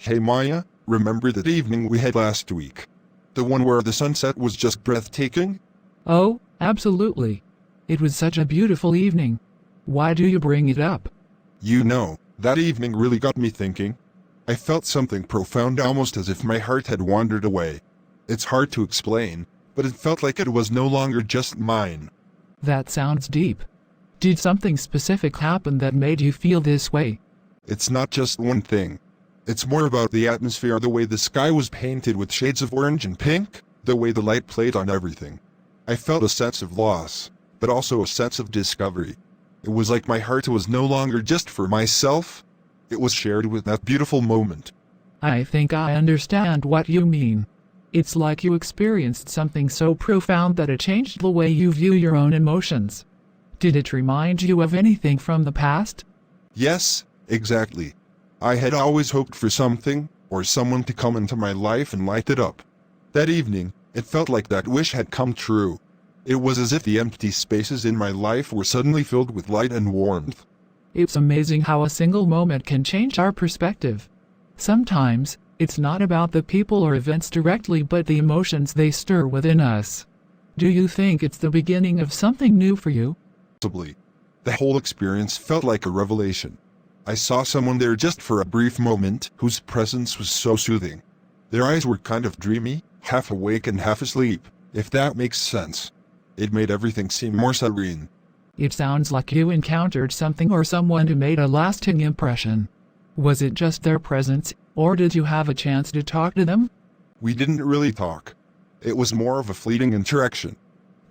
Hey Maya, remember that evening we had last week? The one where the sunset was just breathtaking? Oh, absolutely. It was such a beautiful evening. Why do you bring it up? You know, that evening really got me thinking. I felt something profound, almost as if my heart had wandered away. It's hard to explain, but it felt like it was no longer just mine. That sounds deep. Did something specific happen that made you feel this way? It's not just one thing. It's more about the atmosphere, the way the sky was painted with shades of orange and pink, the way the light played on everything. I felt a sense of loss, but also a sense of discovery. It was like my heart was no longer just for myself. It was shared with that beautiful moment. I think I understand what you mean. It's like you experienced something so profound that it changed the way you view your own emotions. Did it remind you of anything from the past? Yes, exactly. I had always hoped for something, or someone to come into my life and light it up. That evening, it felt like that wish had come true. It was as if the empty spaces in my life were suddenly filled with light and warmth. It's amazing how a single moment can change our perspective. Sometimes, it's not about the people or events directly but the emotions they stir within us. Do you think it's the beginning of something new for you? Possibly. The whole experience felt like a revelation. I saw someone there just for a brief moment whose presence was so soothing. Their eyes were kind of dreamy, half awake and half asleep, if that makes sense. It made everything seem more serene. It sounds like you encountered something or someone who made a lasting impression. Was it just their presence, or did you have a chance to talk to them? We didn't really talk. It was more of a fleeting interaction.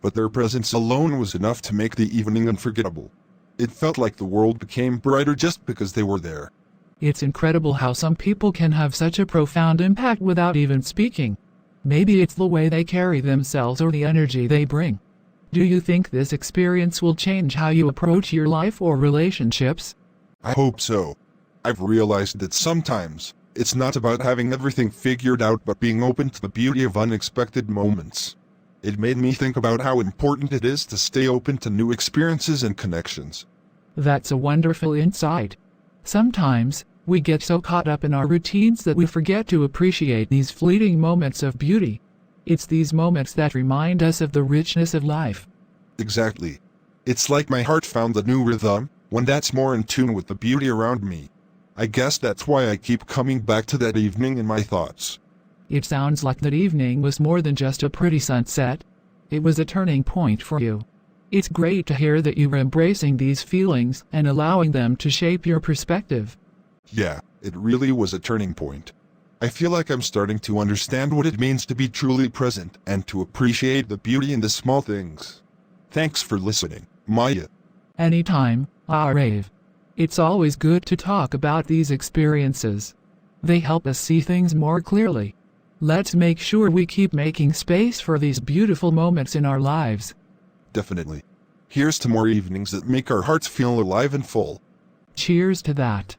But their presence alone was enough to make the evening unforgettable. It felt like the world became brighter just because they were there. It's incredible how some people can have such a profound impact without even speaking. Maybe it's the way they carry themselves or the energy they bring. Do you think this experience will change how you approach your life or relationships? I hope so. I've realized that sometimes, it's not about having everything figured out but being open to the beauty of unexpected moments. It made me think about how important it is to stay open to new experiences and connections. That's a wonderful insight. Sometimes, we get so caught up in our routines that we forget to appreciate these fleeting moments of beauty. It's these moments that remind us of the richness of life. Exactly. It's like my heart found a new rhythm, one that's more in tune with the beauty around me. I guess that's why I keep coming back to that evening in my thoughts. It sounds like that evening was more than just a pretty sunset. It was a turning point for you. It's great to hear that you were embracing these feelings and allowing them to shape your perspective. Yeah, it really was a turning point. I feel like I'm starting to understand what it means to be truly present and to appreciate the beauty in the small things. Thanks for listening, Maya. Anytime, Rave. It's always good to talk about these experiences. They help us see things more clearly. Let's make sure we keep making space for these beautiful moments in our lives. Definitely. Here's to more evenings that make our hearts feel alive and full. Cheers to that.